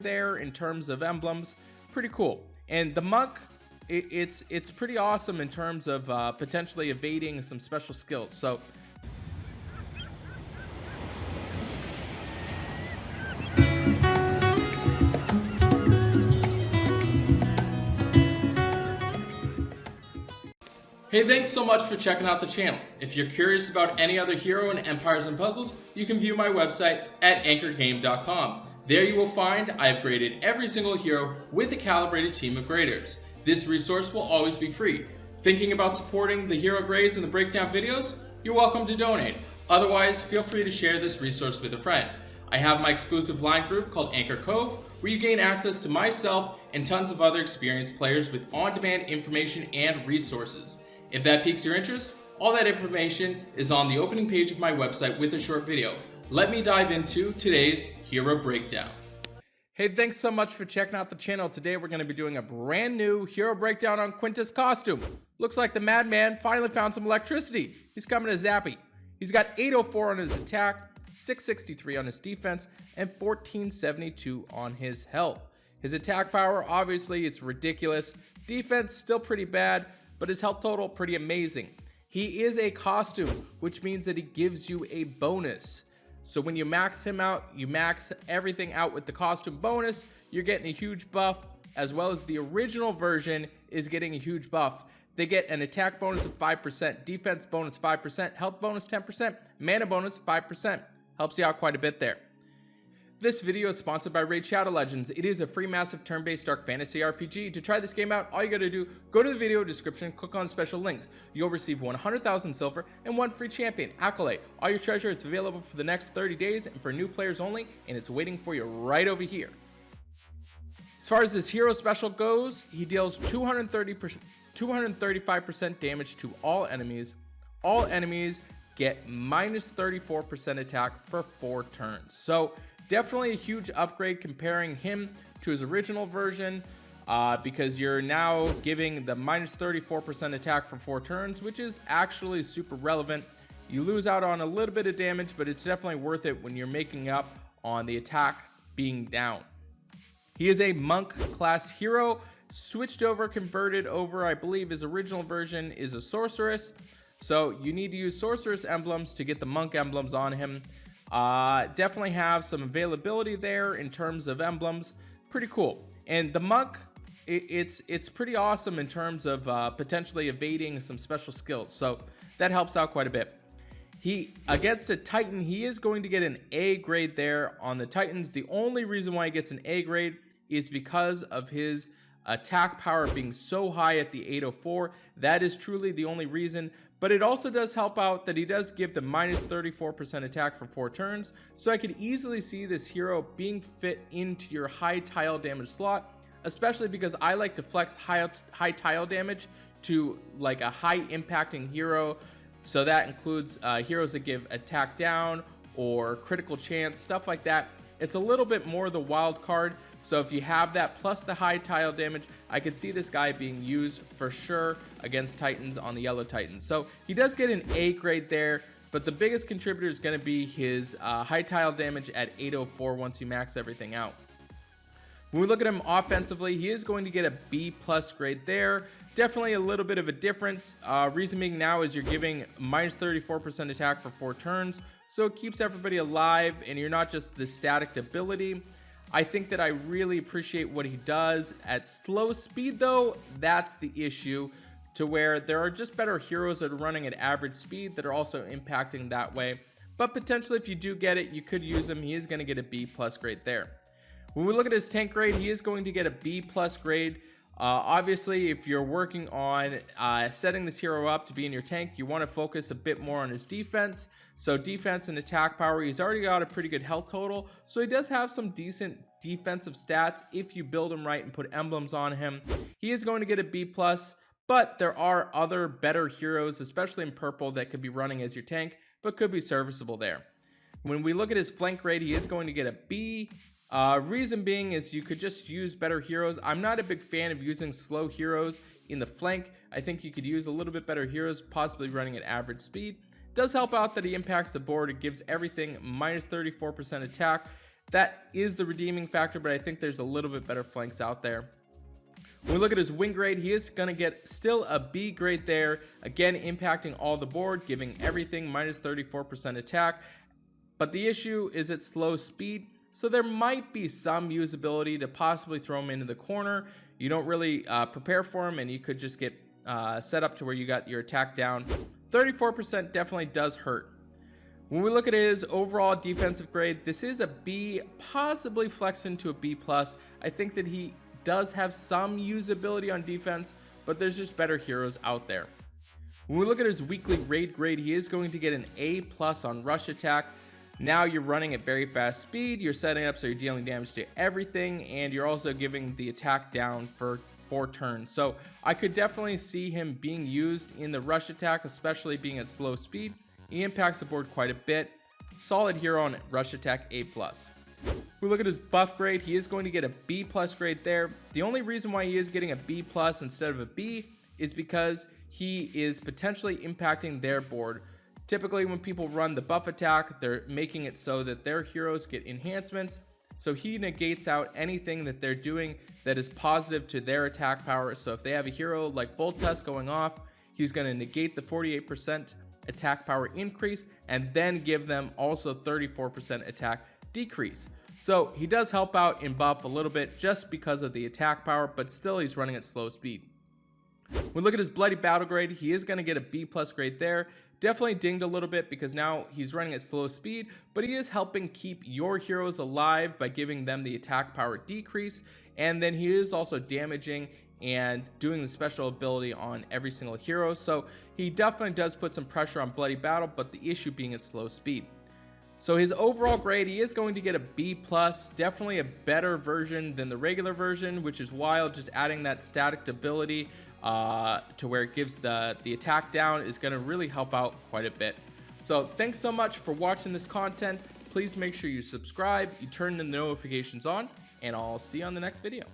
there in terms of emblems. Pretty cool. And the monk, it's pretty awesome in terms of potentially evading some special skills. So hey, thanks so much for checking out the channel. If you're curious about any other hero in Empires and Puzzles, you can view my website at anchorgame.com. There you will find I have graded every single hero with a calibrated team of graders. This resource will always be free. Thinking about supporting the hero grades and the breakdown videos? You're welcome to donate. Otherwise, feel free to share this resource with a friend. I have my exclusive line group called Anchor Cove, where you gain access to myself and tons of other experienced players with on-demand information and resources. If that piques your interest, all that information is on the opening page of my website with a short video. Let me dive into today's hero breakdown. Hey, thanks so much for checking out the channel. Today we're going to be doing a brand new hero breakdown on Quintus costume. Looks like the madman finally found some electricity. He's coming to Zappy. He's got 804 on his attack, 663 on his defense, and 1472 on his health. His attack power, obviously, it's ridiculous. Defense, still pretty bad, but his health total, pretty amazing. He is a costume, which means that he gives you a bonus. So when you max him out, you max everything out with the costume bonus, you're getting a huge buff, as well as the original version is getting a huge buff. They get an attack bonus of 5%, defense bonus 5%, health bonus 10%, mana bonus 5%. Helps you out quite a bit there. This video is sponsored by Raid Shadow Legends. It is a free massive turn-based dark fantasy RPG. To try this game out, all you gotta do, go to the video description, click on special links. You'll receive 100,000 silver and 1 free champion, Accolade. All your treasure, it's available for the next 30 days and for new players only, and it's waiting for you right over here. As far as this hero special goes, he deals 235% damage to all enemies. All enemies get minus 34% attack for 4 turns. So definitely a huge upgrade comparing him to his original version, because you're now giving the minus 34% attack for 4 turns, which is actually super relevant. You lose out on a little bit of damage, but it's definitely worth it when you're making up on the attack being down. He is a monk class hero, switched over, converted over. I believe his original version is a sorceress, so you need to use sorceress emblems to get the monk emblems on him. Definitely have some availability there in terms of emblems. Pretty cool. And the monk, it's pretty awesome in terms of potentially evading some special skills, so that helps out quite a bit. He, against a Titan, he is going to get an A grade there on the Titans. The only reason why he gets an A grade is because of his attack power being so high at the 804. That is truly the only reason. But it also does help out that he does give the minus 34% attack for 4 turns. So I could easily see this hero being fit into your high tile damage slot, especially because I like to flex high tile damage to like a high impacting hero. So that includes heroes that give attack down or critical chance, stuff like that. It's a little bit more the wild card. So if you have that plus the high tile damage, I could see this guy being used for sure against Titans on the yellow Titans. So he does get an A grade there, but the biggest contributor is going to be his high tile damage at 804 once you max everything out. When we look at him offensively, he is going to get a B plus grade there. Definitely a little bit of a difference. Reason being now is you're giving minus 34% attack for 4 turns, so it keeps everybody alive and you're not just the static ability. I think that I really appreciate what he does. At slow speed though, that's the issue, to where there are just better heroes that are running at average speed that are also impacting that way. But potentially if you do get it, you could use him. He is going to get a B plus grade there. When we look at his tank grade, he is going to get a B plus grade. Obviously, if you're working on setting this hero up to be in your tank, you want to focus a bit more on his defense. So defense and attack power, he's already got a pretty good health total. So he does have some decent defensive stats if you build him right and put emblems on him. He is going to get a B plus, but there are other better heroes, especially in purple, that could be running as your tank, but could be serviceable there. When we look at his flank grade, he is going to get a B. Reason being is you could just use better heroes. I'm not a big fan of using slow heroes in the flank. I think you could use a little bit better heroes, possibly running at average speed. Does help out that he impacts the board. It gives everything minus 34% attack. that is the redeeming factor, but I think there's a little bit better flanks out there. When we look at his win grade, he is going to get still a B grade there. Again, impacting all the board, giving everything minus 34% attack. But the issue is its slow speed, so there might be some usability to possibly throw him into the corner. You don't really prepare for him, and you could just get set up to where you got your attack down. 34% definitely does hurt. When we look at his overall defensive grade, this is a B, possibly flexed into a B+. I think that he does have some usability on defense, but there's just better heroes out there. When we look at his weekly raid grade, he is going to get an A+ on rush attack. Now you're running at very fast speed, you're setting up so you're dealing damage to everything, and you're also giving the attack down for 4 turns. So I could definitely see him being used in the rush attack, especially being at slow speed. He impacts the board quite a bit. Solid hero on rush attack, A+. We look at his buff grade, he is going to get a B+ grade there. The only reason why he is getting a B+ instead of a B is because he is potentially impacting their board. Typically when people run the buff attack, they're making it so that their heroes get enhancements. So he negates out anything that they're doing that is positive to their attack power. So if they have a hero like Bolt Test going off, he's going to negate the 48% attack power increase and then give them also 34% attack decrease. So he does help out in buff a little bit just because of the attack power, but still he's running at slow speed. When we look at his bloody battle grade, he is going to get a B+ grade there. Definitely dinged a little bit because now he's running at slow speed, but he is helping keep your heroes alive by giving them the attack power decrease, and then he is also damaging and doing the special ability on every single hero. So he definitely does put some pressure on bloody battle, but the issue being at slow speed. So his overall grade, he is going to get a B+, definitely a better version than the regular version, which is wild. Just adding that static ability to where it gives the attack down is going to really help out quite a bit. So thanks so much for watching this content. Please make sure you subscribe, you turn the notifications on, and I'll see you on the next video.